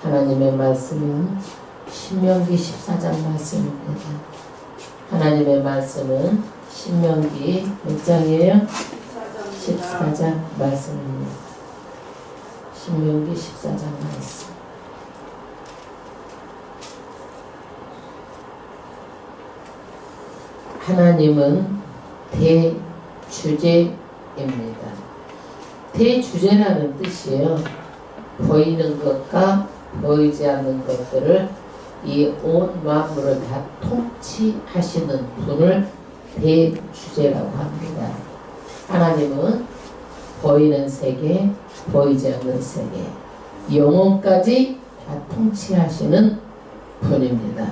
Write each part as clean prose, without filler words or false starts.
하나님의 말씀은 신명기 14장 말씀입니다. 하나님의 말씀은 신명기 몇 장이에요? 14장 말씀입니다. 신명기 14장 말씀. 하나님은 대주제입니다. 대주제라는 뜻이에요. 보이는 것과 보이지 않는 것들을 이 온 만물을 다 통치하시는 분을 대주제라고 합니다. 하나님은 보이는 세계, 보이지 않는 세계, 영혼까지 다 통치하시는 분입니다.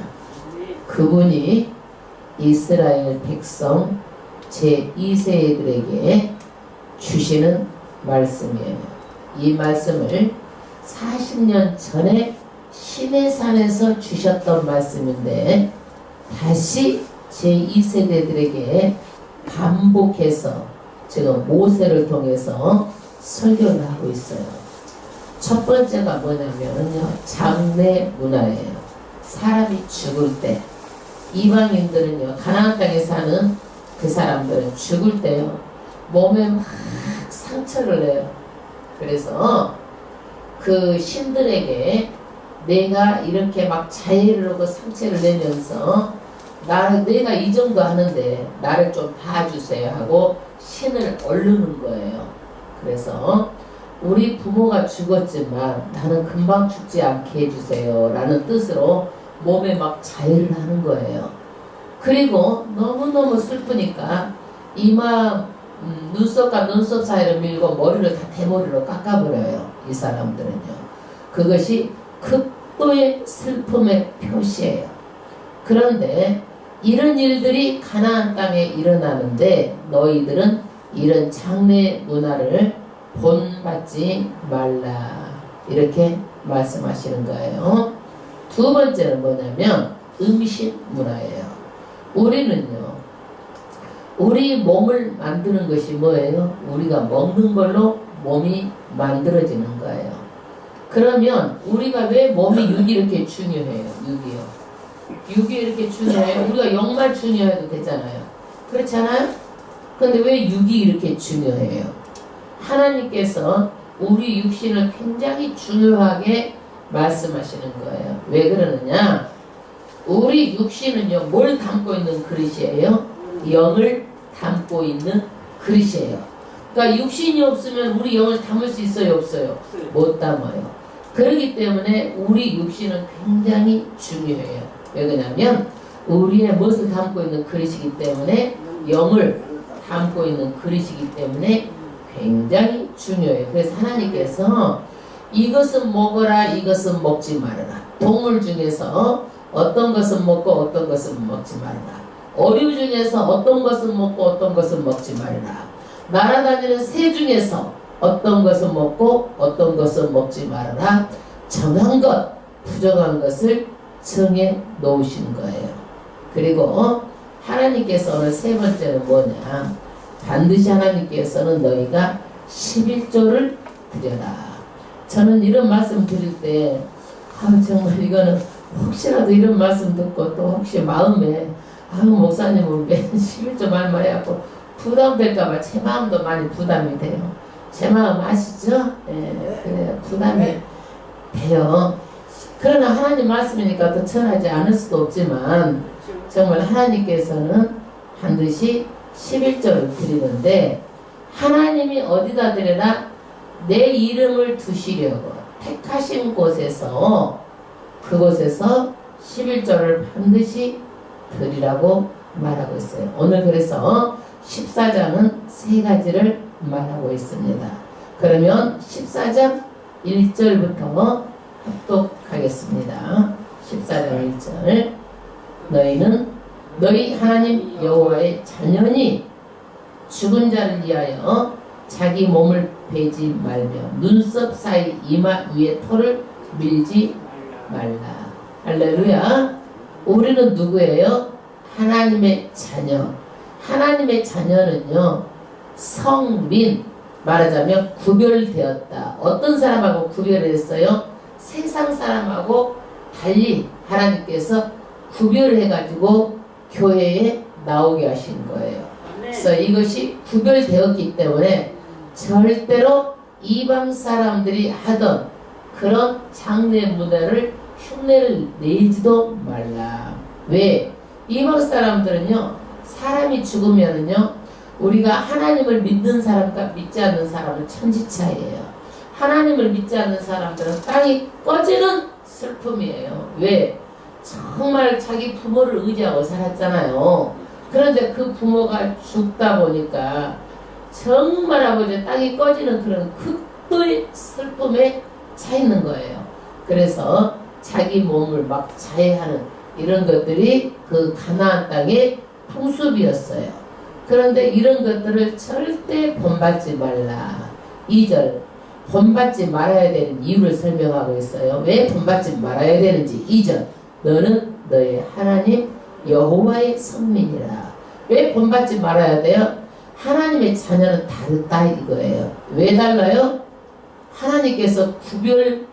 그분이 이스라엘 백성 제2세들에게 주시는 말씀이에요. 이 말씀을 40년 전에 시내산에서 주셨던 말씀인데 다시 제2세대들에게 반복해서 지금 모세를 통해서 설교를 하고 있어요. 첫 번째가 뭐냐면요, 장례 문화예요. 사람이 죽을 때 이방인들은요, 가나안 땅에 사는 그 사람들은 죽을 때요 몸에 막 상처를 내요. 그래서 그 신들에게 내가 이렇게 막 자해를 하고 상처를 내면서 내가 이 정도 하는데 나를 좀 봐주세요 하고 신을 얼르는 거예요. 그래서 우리 부모가 죽었지만 나는 금방 죽지 않게 해주세요 라는 뜻으로 몸에 막 자해를 하는 거예요. 그리고 너무너무 슬프니까 이마 눈썹과 눈썹 사이를 밀고 머리를 다 대머리로 깎아버려요. 이 사람들은요. 그것이 극도의 슬픔의 표시예요. 그런데 이런 일들이 가나안 땅에 일어나는데 너희들은 이런 장례 문화를 본받지 말라 이렇게 말씀하시는 거예요. 두 번째는 뭐냐면 음식 문화예요. 우리는요, 우리 몸을 만드는 것이 뭐예요? 우리가 먹는 걸로 몸이 만들어지는 거예요. 그러면 우리가 왜 몸이 육이 이렇게 중요해요? 육이 이렇게 중요해요? 우리가 영만 중요해도 되잖아요. 그렇잖아요? 그런데 왜 육이 이렇게 중요해요? 하나님께서 우리 육신을 굉장히 중요하게 말씀하시는 거예요. 왜 그러느냐? 우리 육신은요, 뭘 담고 있는 그릇이에요? 영을 담고 있는 그릇이에요. 그러니까 육신이 없으면 우리 영을 담을 수 있어요? 없어요? 못 담아요. 그렇기 때문에 우리 육신은 굉장히 중요해요. 왜 그러냐면 우리의 무엇을 담고 있는 그릇이기 때문에, 영을 담고 있는 그릇이기 때문에 굉장히 중요해요. 그래서 하나님께서 이것은 먹어라, 이것은 먹지 말아라. 동물 중에서 어떤 것은 먹고 어떤 것은 먹지 말아라. 어류 중에서 어떤 것은 먹고 어떤 것은 먹지 말아라. 날아다니는 새 중에서 어떤 것은 먹고 어떤 것은 먹지 말아라. 정한 것, 부정한 것을 정해 놓으신 거예요. 그리고 하나님께서 오늘 세 번째는 뭐냐? 반드시 하나님께서는 너희가 11조를 드려라. 저는 이런 말씀 드릴 때 정말 이거는 혹시라도 이런 말씀 듣고 또 혹시 마음에 목사님은 맨 11조 말만 해갖고 부담될까봐 제 마음도 많이 부담이 돼요. 제 마음 아시죠? 예, 그래 부담이 돼요. 그러나 하나님 말씀이니까 또 전하지 않을 수도 없지만 정말 하나님께서는 반드시 11조를 드리는데, 하나님이 어디다 드려라? 내 이름을 두시려고 택하신 곳에서, 그곳에서 11조를 반드시 드리라고 말하고 있어요. 오늘 그래서 14장은 세 가지를 말하고 있습니다. 그러면 14장 1절부터 합독하겠습니다. 14장 1절. 너희는 너희 하나님 여호와의 자녀니 죽은 자를 위하여 자기 몸을 베지 말며 눈썹 사이 이마 위에 토를 밀지 말라. 할렐루야. 우리는 누구예요? 하나님의 자녀. 하나님의 자녀는요, 성민, 말하자면 구별되었다. 어떤 사람하고 구별을 했어요? 세상 사람하고 달리 하나님께서 구별해가지고 교회에 나오게 하신 거예요. 그래서 이것이 구별되었기 때문에 절대로 이방 사람들이 하던 그런 장례 문화를 흉내를 내지도 말라. 왜? 이방 사람들은요, 사람이 죽으면은요, 우리가 하나님을 믿는 사람과 믿지 않는 사람은 천지차이예요. 하나님을 믿지 않는 사람들은 땅이 꺼지는 슬픔이에요. 왜? 정말 자기 부모를 의지하고 살았잖아요. 그런데 그 부모가 죽다 보니까 정말 아버지 땅이 꺼지는 그런 극도의 슬픔에 차 있는 거예요. 그래서 자기 몸을 막 자해하는 이런 것들이 그 가나안 땅의 풍습이었어요. 그런데 이런 것들을 절대 본받지 말라. 2절 본받지 말아야 되는 이유를 설명하고 있어요. 왜 본받지 말아야 되는지. 2절 너는 너의 하나님 여호와의 선민이라. 왜 본받지 말아야 돼요? 하나님의 자녀는 다르다 이거예요. 왜 달라요? 하나님께서 구별하였다.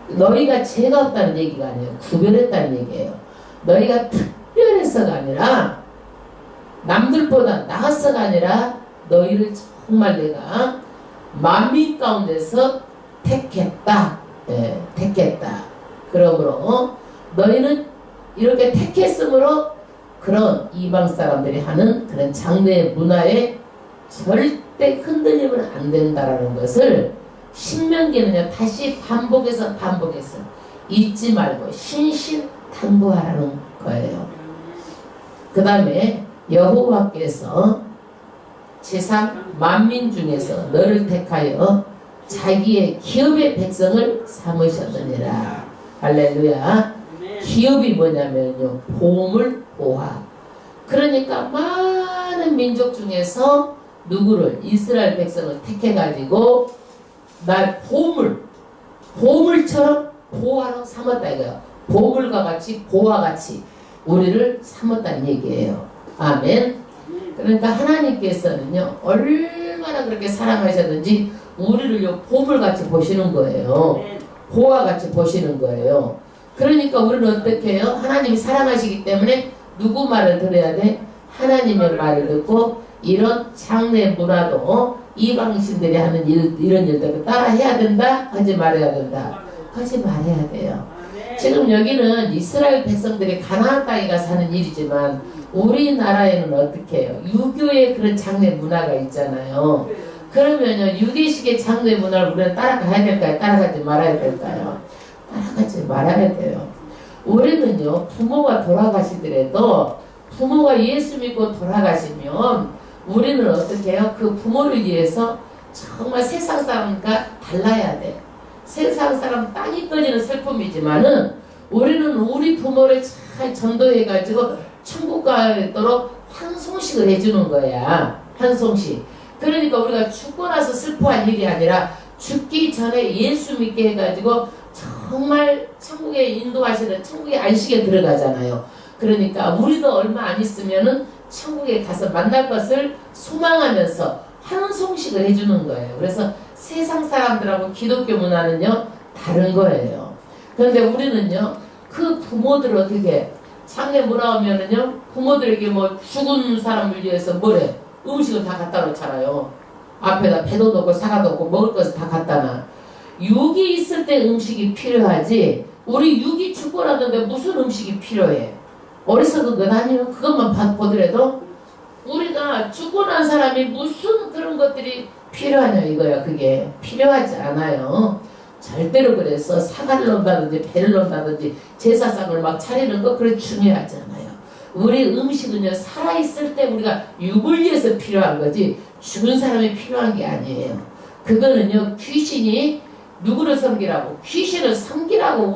너희가 죄가 없다는 얘기가 아니에요. 구별했다는 얘기예요. 너희가 특별해서가 아니라 남들보다 나아서가 아니라 너희를 정말 내가 만민 가운데서 택했다. 네, 택했다. 그러므로 너희는 이렇게 택했으므로 그런 이방 사람들이 하는 그런 장례 문화에 절대 흔들리면 안 된다라는 것을 신명기는요 다시 반복해서 잊지 말고 신신당부하라는 거예요. 그 다음에 여호와께서 세상 만민 중에서 너를 택하여 자기의 기업의 백성을 삼으셨느니라. 할렐루야. 기업이 뭐냐면요 보물 보화. 그러니까 많은 민족 중에서 누구를 이스라엘 백성을 택해가지고 날 보물처럼 보화로 삼았다 이거예요. 보물과 같이 보화 같이 우리를 삼았다는 얘기예요. 아멘. 그러니까 하나님께서는요 얼마나 그렇게 사랑하셨는지 우리를요 보물같이 보시는 거예요. 보화같이 보시는 거예요. 그러니까 우리는 어떻게 해요? 하나님이 사랑하시기 때문에 누구 말을 들어야 돼? 하나님의 말을 듣고 이런 장례 문화도 이방신들이 하는 이런 일들을 따라 해야 된다? 하지 말아야 된다? 하지 말아야 돼요. 지금 여기는 이스라엘 백성들이 가나안 땅에 가 사는 일이지만 우리나라에는 어떻게 해요? 유교의 그런 장례 문화가 있잖아요. 그러면요 유대식의 장례 문화를 우리는 따라가야 될까요? 따라가지 말아야 될까요? 따라가지 말아야 돼요. 우리는요 부모가 돌아가시더라도 부모가 예수 믿고 돌아가시면 우리는 어떻게 해요? 그 부모를 위해서 정말 세상 사람과 달라야 돼. 세상 사람 땅이 꺼지는 슬픔이지만은 우리는 우리 부모를 잘 전도해가지고 천국 가도록 환송식을 해주는 거야. 환송식. 그러니까 우리가 죽고 나서 슬퍼할 일이 아니라 죽기 전에 예수 믿게 해가지고 정말 천국에 인도하시는 천국의 안식에 들어가잖아요. 그러니까 우리도 얼마 안 있으면은 천국에 가서 만날 것을 소망하면서 환송식을 해주는 거예요. 그래서 세상 사람들하고 기독교 문화는요 다른 거예요. 그런데 우리는요 그 부모들 어떻게 장례 문화 오면은요 부모들에게 뭐 죽은 사람을 위해서 뭐래 음식을 다 갖다 놓잖아요. 앞에다 배도 놓고 사과도 놓고 먹을 것을 다 갖다 놔. 육이 있을 때 음식이 필요하지 우리 육이 죽고 났는데 무슨 음식이 필요해? 어리석은 것 아니면 그것만 보더라도 우리가 죽고 난 사람이 무슨 그런 것들이 필요하냐 이거야. 그게 필요하지 않아요. 절대로. 그래서 사과를 놓는다든지 배를 놓는다든지 제사상을 막 차리는 거 그래 중요하지 않아요. 우리 음식은요 살아있을 때 우리가 육을 위해서 필요한 거지 죽은 사람이 필요한 게 아니에요. 그거는요 귀신이 누구를 섬기라고 귀신을 섬기라고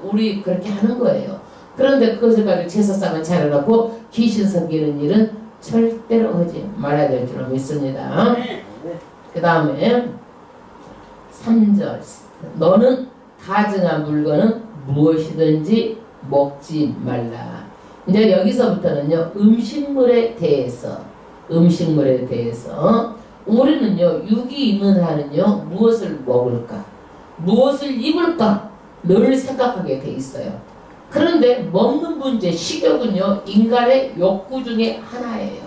우리 그렇게 하는 거예요. 그런데 그것을 가지고 제사상을 차려놓고 귀신 섬기는 일은 절대로 하지 말아야 될 줄로 믿습니다. 그 다음에 3절 너는 가증한 물건은 무엇이든지 먹지 말라. 이제 여기서부터는요 음식물에 대해서 우리는요 육이 있는 한은요 무엇을 먹을까? 무엇을 입을까 늘 생각하게 돼 있어요. 그런데 먹는 문제, 식욕은요 인간의 욕구 중에 하나예요.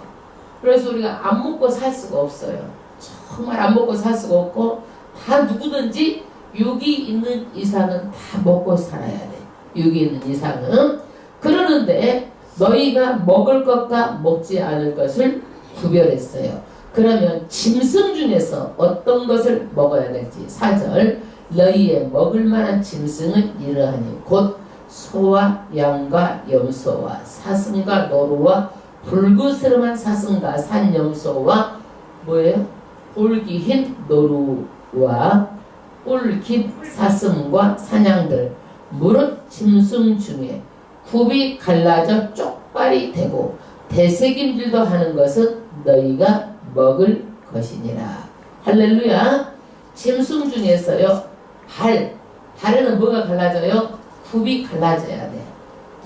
그래서 우리가 안 먹고 살 수가 없어요. 정말 안 먹고 살 수가 없고, 다 누구든지 육이 있는 이상은 다 먹고 살아야 돼. 육이 있는 이상은. 그러는데 너희가 먹을 것과 먹지 않을 것을 구별했어요. 그러면 짐승 중에서 어떤 것을 먹어야 될지. 4절 너희의 먹을 만한 짐승은 이러하니 곧 소와 양과 염소와 사슴과 노루와 불구스름한 사슴과 산염소와 뭐예요? 뿔기 흰 노루와 뿔깃 사슴과 사냥들, 무릇 짐승 중에 굽이 갈라져 쪽발이 되고 대새김질도 하는 것은 너희가 먹을 것이니라. 할렐루야. 짐승 중에서요 발에는 뭐가 갈라져요? 굽이 갈라져야 돼.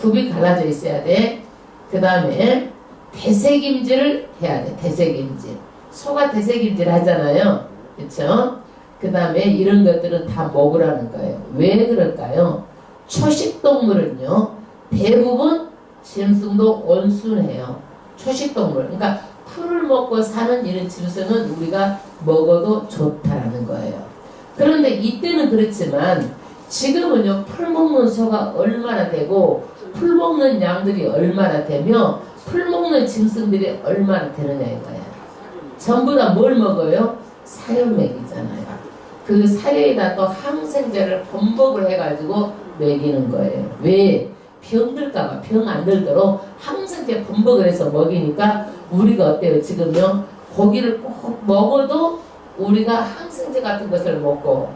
굽이 갈라져 있어야 돼. 그 다음에 대새김질을 해야 돼. 대새김질. 소가 대새김질 하잖아요. 그쵸? 그 다음에 이런 것들은 다 먹으라는 거예요. 왜 그럴까요? 초식동물은요 대부분 짐승도 온순해요. 초식동물, 그러니까 풀을 먹고 사는 이런 짐승은 우리가 먹어도 좋다라는 거예요. 그런데 이때는 그렇지만 지금은요 풀 먹는 소가 얼마나 되고 풀 먹는 양들이 얼마나 되며 풀 먹는 짐승들이 얼마나 되느냐 이거야. 전부 다 뭘 먹어요? 사료 먹이잖아요. 그 사료에다 또 항생제를 범벅을 해가지고 먹이는 거예요. 왜? 병들까봐, 병 안 들도록 항생제 범벅을 해서 먹이니까 우리가 어때요? 지금요 고기를 꼭 먹어도 우리가 항생제 같은 것을 먹고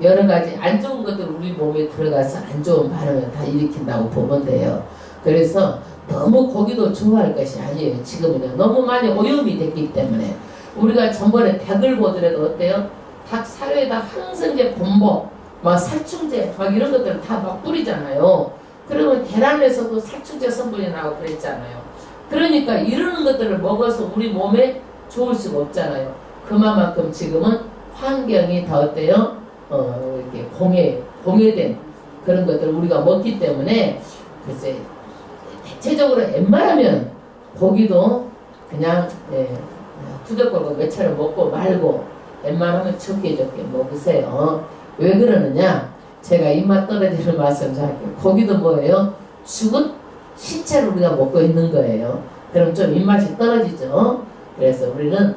여러 가지 안 좋은 것들 우리 몸에 들어가서 안 좋은 반응을 다 일으킨다고 보면 돼요. 그래서 너무 고기도 좋아할 것이 아니에요. 지금은요 너무 많이 오염이 됐기 때문에. 우리가 전번에 닭을 보더라도 어때요? 닭 사료에다 항생제 범벅, 막 살충제, 막 이런 것들을 다 막 뿌리잖아요. 그러면 계란에서도 살충제 성분이 나오고 그랬잖아요. 그러니까 이런 것들을 먹어서 우리 몸에 좋을 수가 없잖아요. 그만큼 지금은 환경이 더 어때요? 이렇게 공해된 그런 것들을 우리가 먹기 때문에 글쎄 대체적으로 웬만하면 고기도 그냥 투적거리고 몇 차례 먹고 말고 웬만하면 적게 먹으세요. 왜 그러느냐? 제가 입맛 떨어지는 말씀 잘 할게요. 고기도 뭐예요? 죽은 신체를 우리가 먹고 있는 거예요. 그럼 좀 입맛이 떨어지죠. 그래서 우리는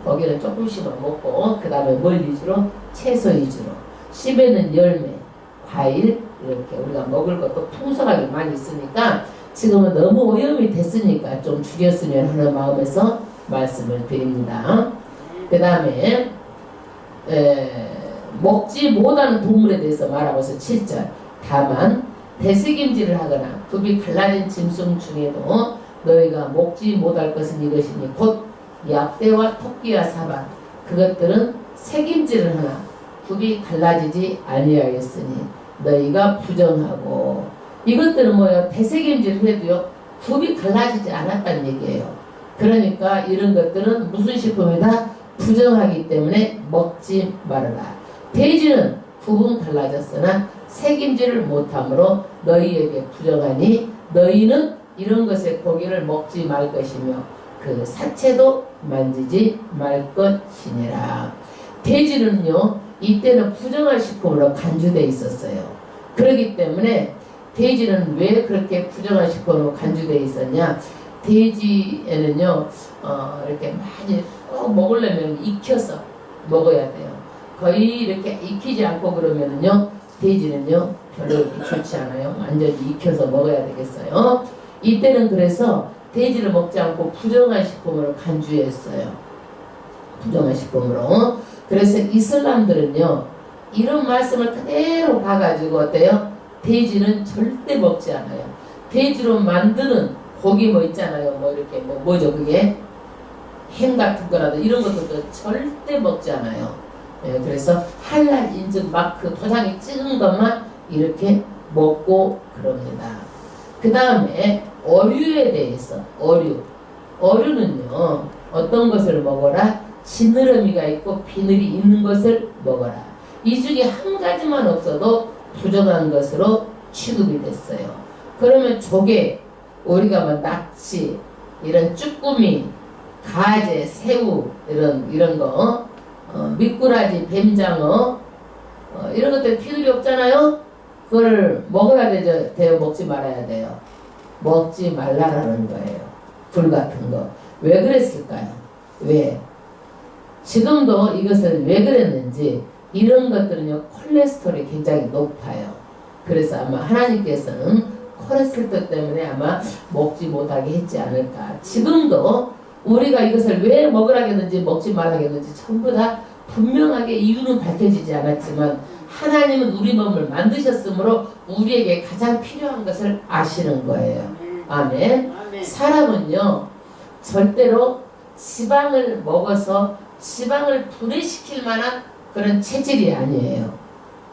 고기는 조금씩만 먹고 그 다음에 뭘 위주로? 채소 위주로. 씹에는 열매, 과일 이렇게 우리가 먹을 것도 풍성하게 많이 있으니까 지금은 너무 오염이 됐으니까 좀 줄였으면 하는 마음에서 말씀을 드립니다. 그 다음에 먹지 못하는 동물에 대해서 말하고서 7절 다만 대새김질을 하거나 굽이 갈라진 짐승 중에도 너희가 먹지 못할 것은 이것이니 곧 약대와 토끼와 사반 그것들은 새김질을 하나 굽이 갈라지지 아니하였으니 너희가 부정하고. 이것들은 뭐예요? 대새김질을 해도요 굽이 갈라지지 않았다는 얘기예요. 그러니까 이런 것들은 무슨 식품이다? 부정하기 때문에 먹지 말아라. 돼지는 굽은 갈라졌으나 새김질을 못하므로 너희에게 부정하니 너희는 이런 것의 고기를 먹지 말 것이며 그 사체도 만지지 말 것이니라. 돼지는요 이때는 부정한 식품으로 간주되어 있었어요. 그렇기 때문에 돼지는 왜 그렇게 부정한 식품으로 간주되어 있었냐? 돼지에는요 이렇게 많이 꼭 먹으려면 익혀서 먹어야 돼요. 거의 이렇게 익히지 않고 그러면은요 돼지는요 별로 이렇게 좋지 않아요. 완전히 익혀서 먹어야 되겠어요. 이때는 그래서 돼지를 먹지 않고 부정한 식품으로 간주했어요. 부정한 식품으로. 그래서 이슬람들은요 이런 말씀을 그대로 봐가지고 어때요? 돼지는 절대 먹지 않아요. 돼지로 만드는 고기 뭐 있잖아요. 뭐 이렇게 뭐죠 그게? 햄 같은 거라도 이런 것들도 절대 먹지 않아요. 그래서 할랄 인증 마크 도장이 찍은 것만 이렇게 먹고 그럽니다. 그 다음에 어류에 대해서 어류는요 어떤 것을 먹어라? 지느러미가 있고 비늘이 있는 것을 먹어라. 이 중에 한 가지만 없어도 부정한 것으로 취급이 됐어요. 그러면 조개, 우리가 뭐 낙지, 이런 쭈꾸미, 가재, 새우 이런 거, 미꾸라지, 뱀장어, 이런 것들 필요이 없잖아요. 그걸 먹어야 돼요, 먹지 말아야 돼요. 먹지 말라라는 거예요. 굴 같은 거. 왜 그랬을까요? 왜? 지금도 이것을 왜 그랬는지, 이런 것들은요 콜레스테롤이 굉장히 높아요. 그래서 아마 하나님께서는 콜레스테롤 때문에 아마 먹지 못하게 했지 않을까. 지금도 우리가 이것을 왜 먹으라겠는지 먹지 말라겠는지 전부 다 분명하게 이유는 밝혀지지 않았지만 하나님은 우리 몸을 만드셨으므로 우리에게 가장 필요한 것을 아시는 거예요. 아멘. 사람은요 절대로 지방을 먹어서 지방을 분해시킬 만한 그런 체질이 아니에요.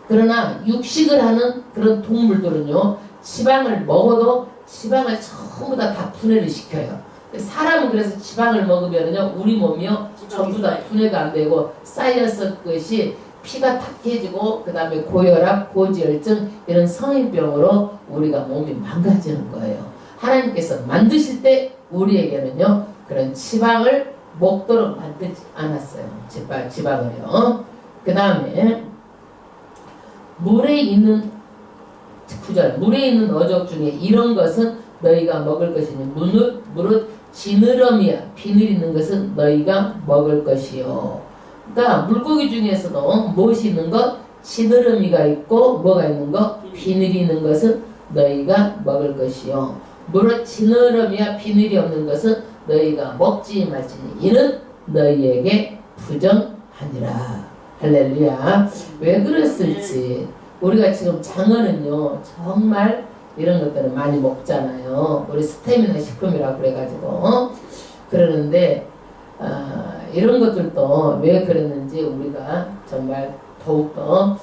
그러나 육식을 하는 그런 동물들은요 지방을 먹어도 지방을 전부 다 분해를 시켜요. 사람은 그래서 지방을 먹으면요 우리 몸이요 전부 다 분해가 안 되고 쌓여서 것이 피가 탁해지고 그 다음에 고혈압, 고지혈증 이런 성인병으로 우리가 몸이 망가지는 거예요. 하나님께서 만드실 때 우리에게는요 그런 지방을 먹도록 만들지 않았어요. 지방을요. 그 다음에 물에 있는 어족 중에 이런 것은 너희가 먹을 것이니 무릇 지느러미야 비늘 있는 것은 너희가 먹을 것이요. 그러니까 물고기 중에서도 무엇이 있는 것? 지느러미가 있고 뭐가 있는 것? 비늘이 있는 것은 너희가 먹을 것이요. 무릇 지느러미야 비늘이 없는 것은 너희가 먹지 말지니 이는 너희에게 부정하니라. 할렐루야. 왜 그랬을지. 우리가 지금 장어는요 정말 이런 것들을 많이 먹잖아요. 우리 스태미나 식품이라고 그래가지고 그러는데 이런 것들도 왜 그랬는지 우리가 정말 더욱더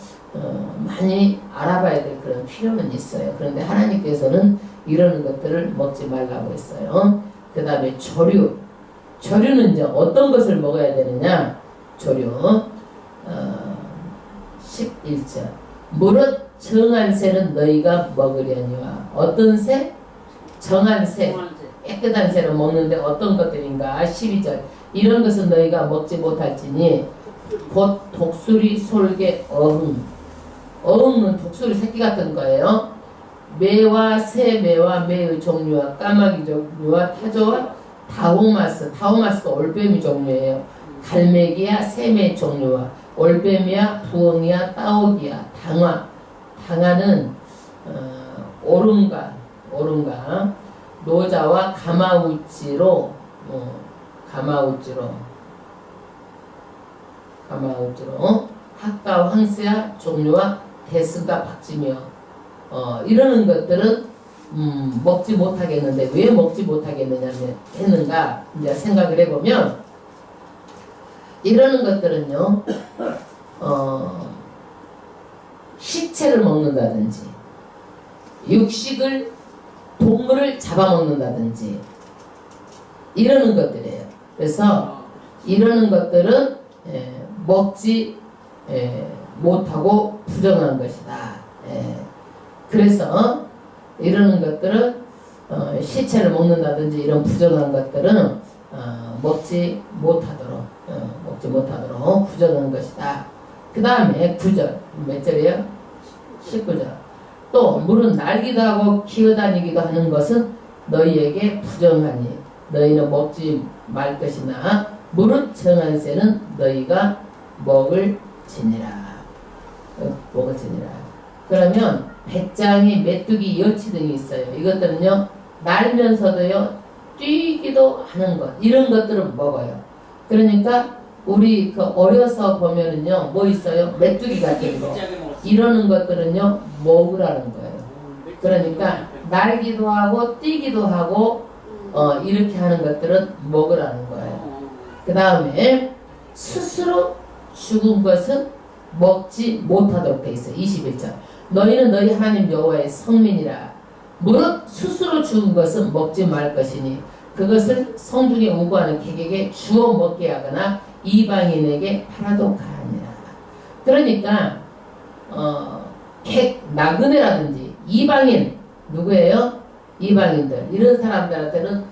많이 알아봐야 될 그런 필요는 있어요. 그런데 하나님께서는 이런 것들을 먹지 말라고 했어요. 그 다음에 조류는 이제 어떤 것을 먹어야 되느냐. 조류 11절 무릇 정한 새는 너희가 먹으려니와. 어떤 새? 정한 새. 깨끗한 새는 먹는데 어떤 것들인가. 12절 이런 것은 너희가 먹지 못할지니 곧 독수리, 솔개, 어흥은 독수리 새끼 같은 거예요. 매와 새매와 매의 종류와 까마귀 종류와 타조와 다호마스가 올빼미 종류예요. 갈매기야 새매 종류와 올빼미야 부엉이야 따오기야 당화는 오름가 노자와 가마우찌로 학과 황새야 종류와 대스가 박지며 이러는 것들은 먹지 못하겠는데 왜 먹지 못하겠느냐 했는가 이제 생각을 해보면 이러는 것들은요 식체를 먹는다든지 동물을 잡아먹는다든지 이러는 것들이에요. 그래서 이러는 것들은 먹지 못하고 부정한 것이다. 그래서 이러는 것들은 시체를 먹는다든지 이런 부정한 것들은 먹지 못하도록 부정한 것이다. 그 다음에 9절 몇 절이에요? 19절 또 물은 날기도 하고 기어다니기도 하는 것은 너희에게 부정하니 너희는 먹지 말 것이나 무릇 정한 새는 너희가 먹을지니라. 그러면 배짱이, 메뚜기, 여치 등이 있어요. 이것들은요 날면서도요 뛰기도 하는 것 이런 것들은 먹어요. 그러니까 우리 어려서 보면은요 뭐 있어요? 메뚜기 같은 거 이러는 것들은요 먹으라는 거예요. 그러니까 날기도 하고 뛰기도 하고 이렇게 하는 것들은 먹으라는 거예요. 그 다음에 스스로 죽은 것은 먹지 못하도록 돼 있어요. 21절 너희는 너희 하나님 여호와의 성민이라. 무릇 스스로 죽은 것은 먹지 말 것이니 그것을 성중에 우고하는 객에게 주어 먹게 하거나 이방인에게 팔아도 가니라. 그러니까 객, 나그네라든지 이방인 누구예요? 이방인들 이런 사람들한테는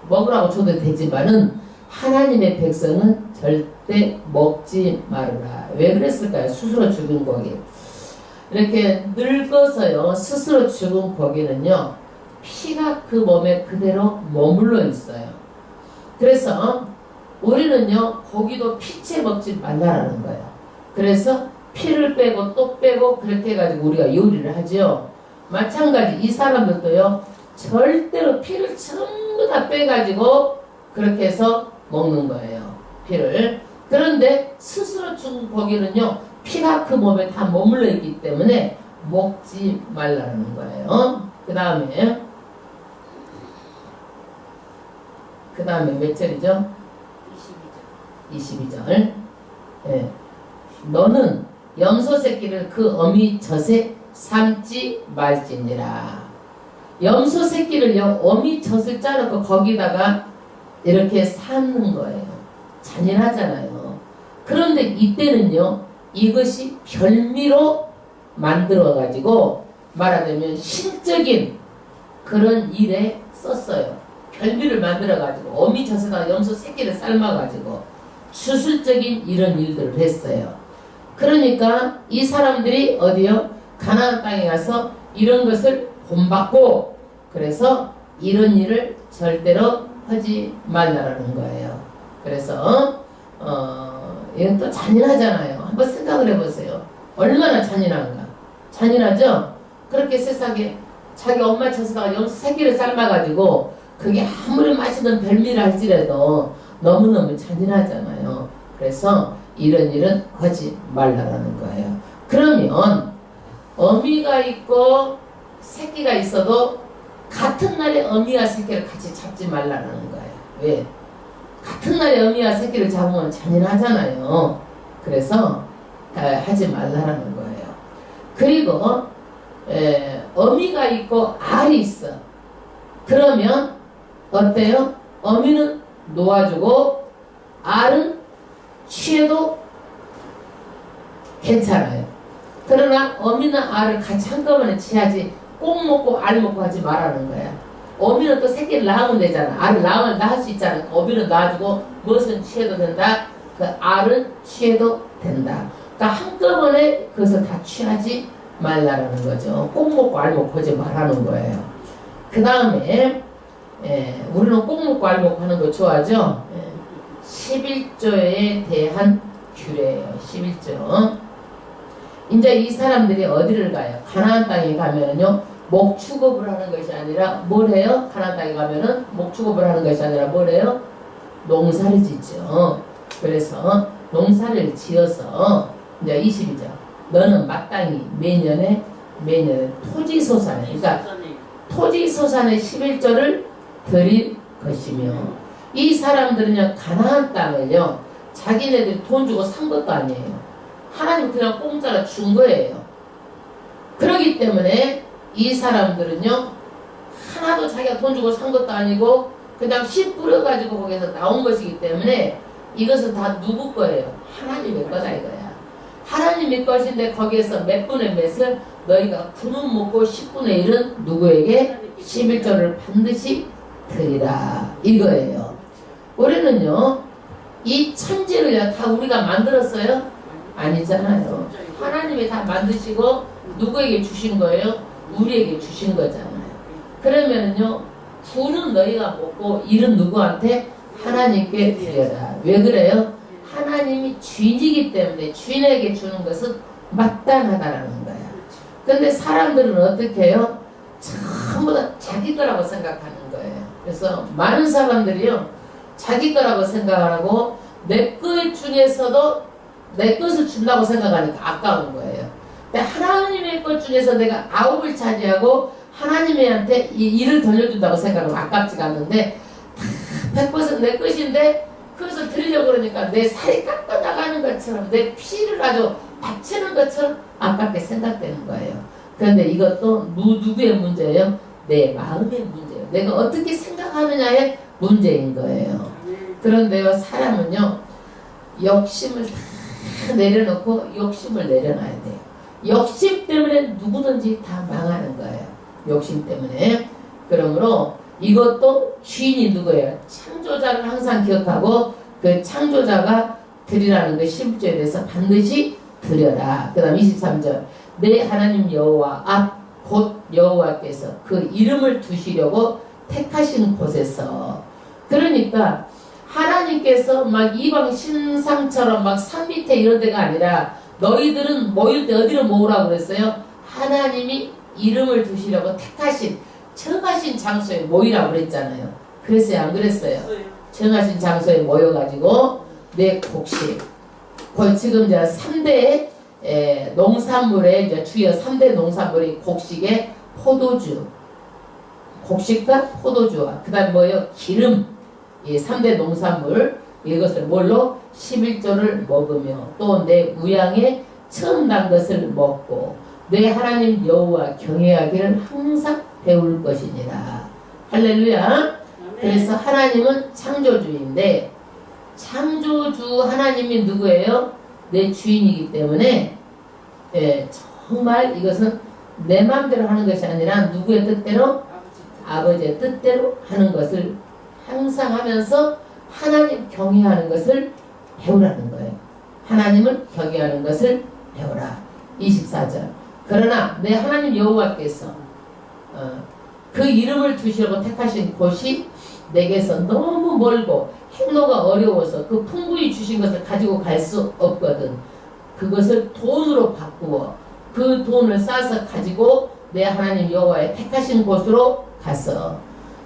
먹으라고 줘도 되지만은 하나님의 백성은 절대 먹지 말아라. 왜 그랬을까요? 스스로 죽은 고기. 이렇게 늙어서요 스스로 죽은 고기는요 피가 그 몸에 그대로 머물러 있어요. 그래서 우리는요 고기도 피채 먹지 말라라는 거예요. 그래서 피를 빼고 또 빼고 그렇게 해가지고 우리가 요리를 하죠. 마찬가지 이 사람들도요 절대로 피를 전부 다 빼가지고 그렇게 해서 먹는 거예요. 피를. 그런데 스스로 죽은 고기는요 피가 그 몸에 다 머물러 있기 때문에 먹지 말라는 거예요. 그 다음에 몇 절이죠? 22절. 예. 너는 염소 새끼를 그 어미 젖에 삶지 말지니라. 염소 새끼를요 어미 젖을 짜놓고 거기다가 이렇게 삶는 거예요. 잔인하잖아요. 그런데 이때는요 이것이 별미로 만들어 가지고 말하자면 신적인 그런 일에 썼어요. 별미를 만들어 가지고 어미 젖에다가 염소 새끼를 삶아 가지고 주술적인 이런 일들을 했어요. 그러니까 이 사람들이 어디요? 가나안 땅에 가서 이런 것을 본받고 그래서 이런 일을 절대로 하지 말라라는 거예요. 그래서 이건 또 잔인하잖아요. 한번 생각을 해보세요. 얼마나 잔인한가? 잔인하죠? 그렇게 세상에 자기 엄마 젖에다가 염소 새끼를 삶아가지고 그게 아무리 맛있는 별미라 할지라도 너무너무 잔인하잖아요. 그래서 이런 일은 하지 말라라는 거예요. 그러면 어미가 있고 새끼가 있어도 같은 날에 어미와 새끼를 같이 잡지 말라는 거예요. 왜? 같은 날에 어미와 새끼를 잡으면 잔인하잖아요. 그래서 하지 말라는 거예요. 그리고 어미가 있고 알이 있어. 그러면 어때요? 어미는 놓아주고 알은 취해도 괜찮아요. 그러나 어미나 알을 같이 한꺼번에 취하지 꼭 먹고 알 먹고 하지 말라는 거야. 어미는 또 새끼를 낳으면 되잖아. 알을 낳으면 낳을 수 있잖아. 어미는 낳아주고 무엇은 취해도 된다. 그 알은 취해도 된다. 그러니까 한꺼번에 그것을 다 취하지 말라는 거죠. 꼭 먹고 알 먹고 하지 말라는 거예요. 그 다음에 우리는 꼭 먹고 알 먹고 하는 거 좋아하죠. 11조에 대한 규례예요. 11조. 이제 이 사람들이 어디를 가요? 가나안 땅에 가면은요 목축업을 하는 것이 아니라 뭘 해요? 가나안 땅에 가면은 목축업을 하는 것이 아니라 뭘 해요? 농사를 짓죠. 그래서 농사를 지어서 이제 22절. 너는 마땅히 매년에 토지소산에 그러니까 토지소산의 11조를 드릴 것이며 이 사람들은요 가나안 땅을요 자기네들이 돈 주고 산 것도 아니에요. 하나님 그냥 공짜로 준 거예요. 그렇기 때문에 이 사람들은요 하나도 자기가 돈 주고 산 것도 아니고 그냥 씨 뿌려가지고 거기서 나온 것이기 때문에 이것은 다 누구 거예요? 하나님의 거다 이거야. 하나님의 것인데 거기에서 몇 분의 몇을 너희가 9는 먹고 10분의 1은 누구에게 11조를 반드시 드리라 이거예요. 우리는요 이 천지를 다 우리가 만들었어요? 아니잖아요. 하나님이 다 만드시고 누구에게 주신 거예요? 우리에게 주신 거잖아요. 그러면은요 9는 너희가 먹고 1은 누구한테? 하나님께 드려라. 왜 그래요? 하나님이 주인이기 때문에 주인에게 주는 것은 마땅하다라는 거야. 근데 사람들은 어떻게 해요? 전부 다 자기 거라고 생각하는 거예요. 그래서 많은 사람들이요 자기 거라고 생각하고 내 것 중에서도 내 것을 준다고 생각하니까 아까운 거예요. 근데 하나님의 것 중에서 내가 9을 차지하고 하나님한테 이 일을 돌려준다고 생각하면 아깝지가 않는데 100% 내 것인데 그것을 드리려고 그러니까 내 살이 깎아 나가는 것처럼 내 피를 아주 바치는 것처럼 아깝게 생각되는 거예요. 그런데 이것도 누구의 문제예요? 내 마음의 문제예요. 내가 어떻게 생각하느냐의 문제인 거예요. 그런데요 사람은요 욕심을 다 내려놓고 욕심을 내려놔야 돼요. 욕심 때문에 누구든지 다 망하는 거예요. 욕심 때문에. 그러므로 이것도 주인이 누구예요? 창조자를 항상 기억하고 그 창조자가 드리라는 그 11조에 대해서 반드시 드려라. 그 다음 23절 내 하나님 여호와 앞 곧 여호와께서 그 이름을 두시려고 택하신 곳에서. 그러니까 하나님께서 막 이방 신상처럼 막 산 밑에 이런 데가 아니라 너희들은 모일 때 어디로 모으라고 그랬어요? 하나님이 이름을 두시려고 택하신 정하신 장소에 모이라고 그랬잖아요. 그랬어요? 안 그랬어요? 정하신 장소에 모여가지고 내 곡식 지금 이제 3대 농산물에 이제 주요 3대 농산물이 곡식에 포도주, 곡식과 포도주와 그 다음 뭐예요? 기름. 이 3대 농산물 이것을 뭘로? 11조를 먹으며 또 내 우양에 처음 난 것을 먹고 내 하나님 여호와 경외하기를 항상 배울 것이니라. 할렐루야. 그래서 하나님은 창조주인데 창조주 하나님이 누구예요? 내 주인이기 때문에 정말 이것은 내 마음대로 하는 것이 아니라 누구의 뜻대로? 아버지의 뜻대로 하는 것을 항상 하면서 하나님 경외하는 것을 배우라는 거예요. 하나님을 경외하는 것을 배우라. 24절 그러나 내 하나님 여호와께서 그 이름을 두시려고 택하신 곳이 내게서 너무 멀고 행로가 어려워서 그 풍부히 주신 것을 가지고 갈 수 없거든. 그것을 돈으로 바꾸어 그 돈을 싸서 가지고 내 하나님 여호와의 택하신 곳으로 갔어.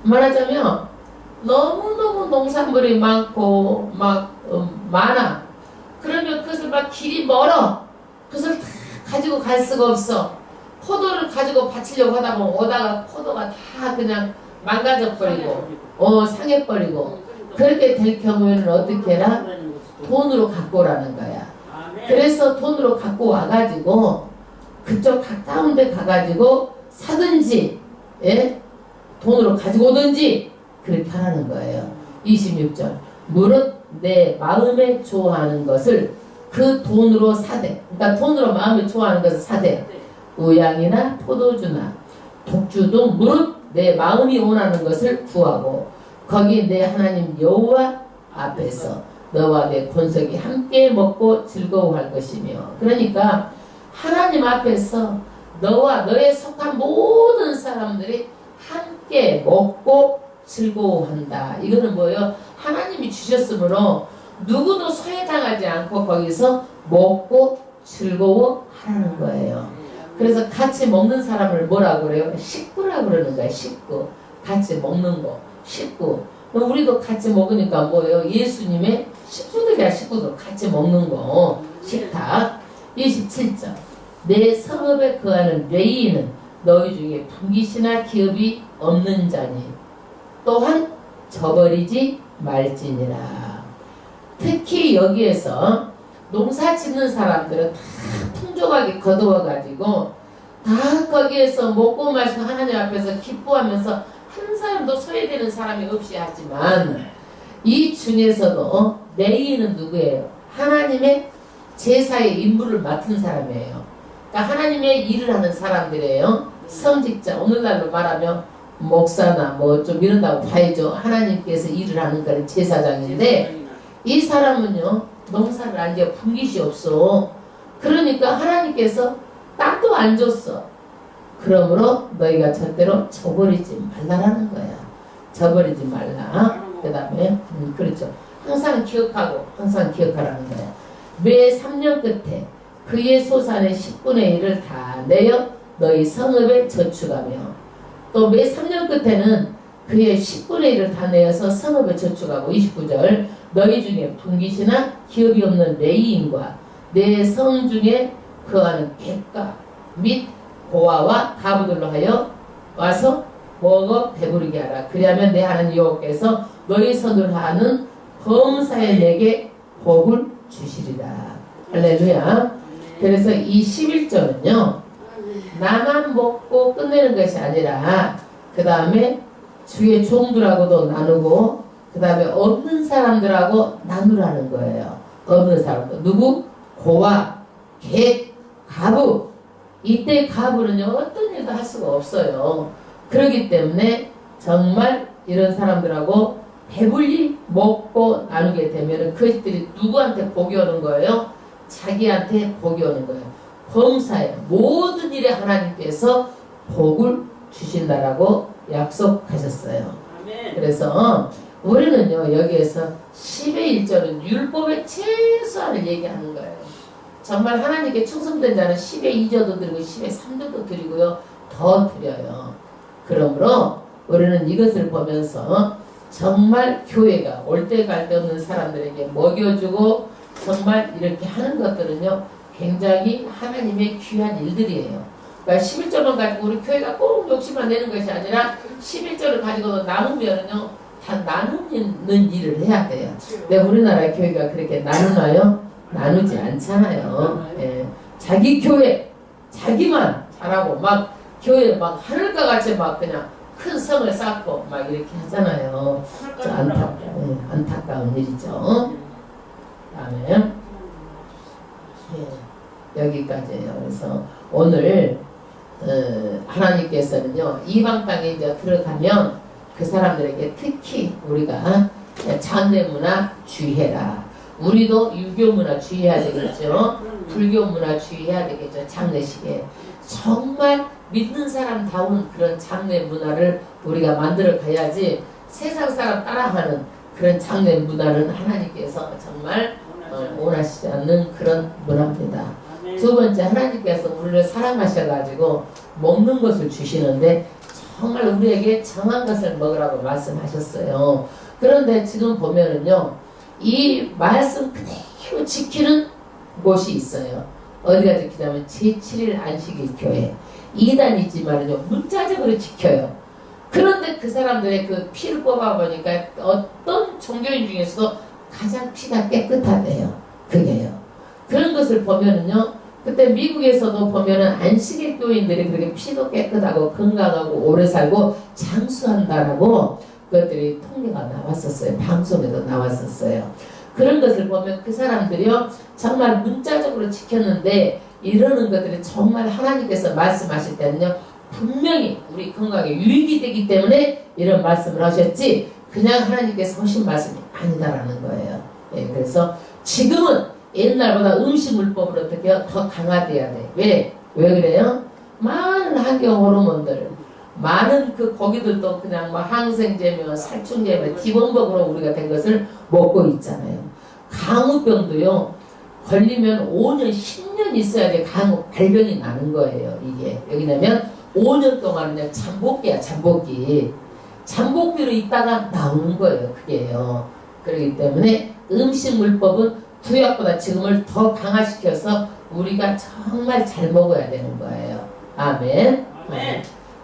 말하자면 너무너무 농산물이 많고 막 많아. 그러면 그것을 막 길이 멀어. 그것을 다 가지고 갈 수가 없어. 포도를 가지고 바치려고 하다 보면 오다가 포도가 다 그냥 망가져버리고 상해버리고 그렇게 될 경우에는 어떻게 해라? 돈으로 갖고 오라는 거야. 그래서 돈으로 갖고 와가지고 그쪽 가까운 데 가가지고 사든지 돈으로 가지고 오든지 그렇게 하라는 거예요. 26절 무릇 내 마음에 좋아하는 것을 그 돈으로 사되, 그러니까 돈으로 마음에 좋아하는 것을 사되 우양이나 포도주나 독주도 무릇 내 마음이 원하는 것을 구하고 거기 내 하나님 여호와 앞에서 너와 내 권속이 함께 먹고 즐거워할 것이며. 그러니까 하나님 앞에서 너와 너의 속한 모든 사람들이 함께 먹고 즐거워한다. 이거는 뭐예요? 하나님이 주셨으므로 누구도 소외당하지 않고 거기서 먹고 즐거워하는 거예요. 그래서 같이 먹는 사람을 뭐라고 그래요? 식구라고 그러는 거예요. 식구. 같이 먹는 거. 식구. 우리도 같이 먹으니까 뭐예요? 예수님의 식구들이야. 식구들 같이 먹는 거. 식탁. 27절 내 성읍에 거하는 레위인은 너희 중에 분깃이나 기업이 없는 자니 또한 저버리지 말지니라. 특히 여기에서 농사 짓는 사람들은 다 풍족하게 거두어가지고 다 거기에서 먹고 마시고 하나님 앞에서 기뻐하면서 한 사람도 소외되는 사람이 없이 하지만 이 중에서도 레위인은 누구예요? 하나님의 제사의 임무를 맡은 사람이에요. 그러니까 하나님의 일을 하는 사람들이에요. 성직자, 오늘날로 말하면 목사나 뭐 좀 이런다고 봐야죠. 하나님께서 일을 하는 그런 제사장인데 이 사람은요 농사를 안 지어 분깃이 없어. 그러니까 하나님께서 땅도 안 줬어. 그러므로 너희가 절대로 저버리지 말라라는 거야. 저버리지 말라. 그 다음에 그렇죠. 항상 기억하고 항상 기억하라는 거야. 매 3년 끝에 그의 소산의 10분의 1을 다 내어 너희 성읍에 저축하며 또 매 3년 끝에는 그의 10분의 1을 다 내어서 성읍에 저축하고 29절 너희 중에 분깃이나 기업이 없는 레위인과 내 성 중에 거하는 객가 및 고아와 가부들로 하여 와서 먹어 배부르게 하라. 그리하면 내 하나님 여호와께서 너희 손으로 하는 범사에 내게 복을 주시리라. 할렐루야. 그래서 이 11조는요 나만 먹고 끝내는 것이 아니라 그 다음에 주의 종들하고도 나누고 그 다음에 없는 사람들하고 나누라는 거예요. 없는 사람들 누구? 고아, 객, 가부 이때 가부는요 어떤 일도 할 수가 없어요. 그렇기 때문에 정말 이런 사람들하고 배불리 먹고 나누게 되면 그것들이 누구한테 복이 오는 거예요? 자기한테 복이 오는 거예요. 범사에 모든 일에 하나님께서 복을 주신다라고 약속하셨어요. 그래서 우리는요 여기에서 10의 1절은 율법의 최소한을 얘기하는 거예요. 정말 하나님께 충성된 자는 10의 2절도 드리고 10의 3절도 드리고요 더 드려요. 그러므로 우리는 이것을 보면서 정말 교회가 올 때 갈 데 없는 사람들에게 먹여주고 정말 이렇게 하는 것들은요 굉장히 하나님의 귀한 일들이에요. 그러니까 11절만 가지고 우리 교회가 꼭 욕심만 내는 것이 아니라 11절을 가지고 남으면은요 다 나누는 일을 해야 돼요. 근데 우리나라 교회가 그렇게 나누나요? 나누지 않잖아요. 예. 자기 교회 자기만 잘하고 막 교회 막 하늘과 같이 막 그냥 큰 성을 쌓고 막 이렇게 하잖아요. 안타까운 일이죠. 다음에 여기까지예요. 그래서 오늘 하나님께서는요 이방 땅에 이제 들어가면 그 사람들에게 특히 우리가 장례 문화 주의해라. 우리도 유교 문화 주의해야 되겠죠. 불교 문화 주의해야 되겠죠. 장례식에 정말 믿는 사람다운 그런 장례 문화를 우리가 만들어 가야지 세상 사람 따라하는 그런 장례 문화는 하나님께서 정말 원하시지 않는 그런 문화입니다. 두 번째 하나님께서 우리를 사랑하셔가지고 먹는 것을 주시는데 정말 우리에게 정한 것을 먹으라고 말씀하셨어요. 그런데 지금 보면은요 이 말씀 그대로 지키는 곳이 있어요. 어디가 지키냐면 제7일 안식일 교회 이단이지만은요 문자적으로 지켜요. 그런데 그 사람들의 그 피를 뽑아보니까 어떤 종교인 중에서도 가장 피가 깨끗하대요. 그게요. 그런 것을 보면은요 그때 미국에서도 보면은 안식일 교인들이 그렇게 피도 깨끗하고 건강하고 오래 살고 장수한다라고 그것들이 통계가 나왔었어요. 방송에도 나왔었어요. 그런 것을 보면 그 사람들이요 정말 문자적으로 지켰는데 이러는 것들이 정말 하나님께서 말씀하실 때는요 분명히 우리 건강에 유익이 되기 때문에 이런 말씀을 하셨지 그냥 하나님께서 하신 말씀이 아니다라는 거예요. 예, 그래서 지금은 옛날보다 음식물법을 어떻게 해요? 더 강화돼야 돼. 왜? 왜 그래요? 많은 환경 호르몬들 많은 그 고기들도 그냥 뭐 항생제며 살충제며 기본적으로 우리가 된 것을 먹고 있잖아요. 강우병도요 걸리면 5년 10년 있어야지 강우 발병이 나는 거예요. 이게 여기냐면 5년 동안은 잠복기야. 잠복기로 있다가 나오는 거예요. 그게요. 그렇기 때문에 음식물법은 구약보다 지금을 더 강화시켜서 우리가 정말 잘 먹어야 되는 거예요. 아멘.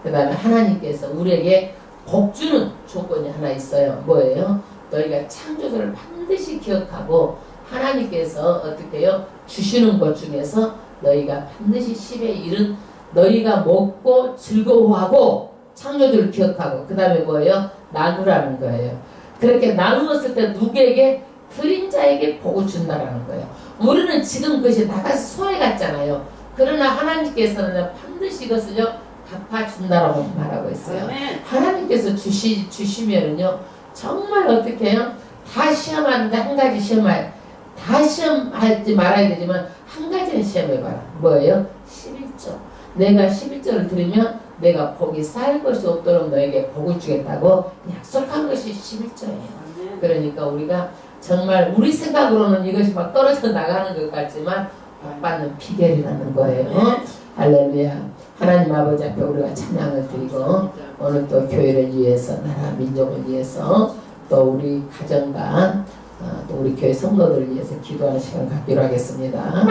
그 다음에 하나님께서 우리에게 복 주는 조건이 하나 있어요. 뭐예요? 너희가 창조주를 반드시 기억하고 하나님께서 어떻게 해요? 주시는 것 중에서 너희가 반드시 10의 1은 너희가 먹고 즐거워하고 창조주를 기억하고 그 다음에 뭐예요? 나누라는 거예요. 그렇게 나누었을 때 누구에게? 드린 자에게 복을 준다라는 거예요. 우리는 지금 그것이 나가서 소외갔잖아요. 그러나 하나님께서는 반드시 이것을요 갚아준다라고 말하고 있어요. 하나님께서 주시면은요 정말 어떻게 해요? 다 시험하는데 한 가지 다 시험하지 말아야 되지만 한 가지는 시험해봐라. 뭐예요? 11조. 내가 11조를 드리면 내가 복이 쌓일 것이 없도록 너에게 복을 주겠다고 약속한 것이 11조예요. 그러니까 우리가 정말 우리 생각으로는 이것이 막 떨어져 나가는 것 같지만 복 받는 비결이라는 거예요. 할렐루야. 하나님 아버지 앞에 우리가 찬양을 드리고 오늘 또 교회를 위해서 나라 민족을 위해서 또 우리 가정과 또 우리 교회 성도들을 위해서 기도하는 시간 갖기로 하겠습니다.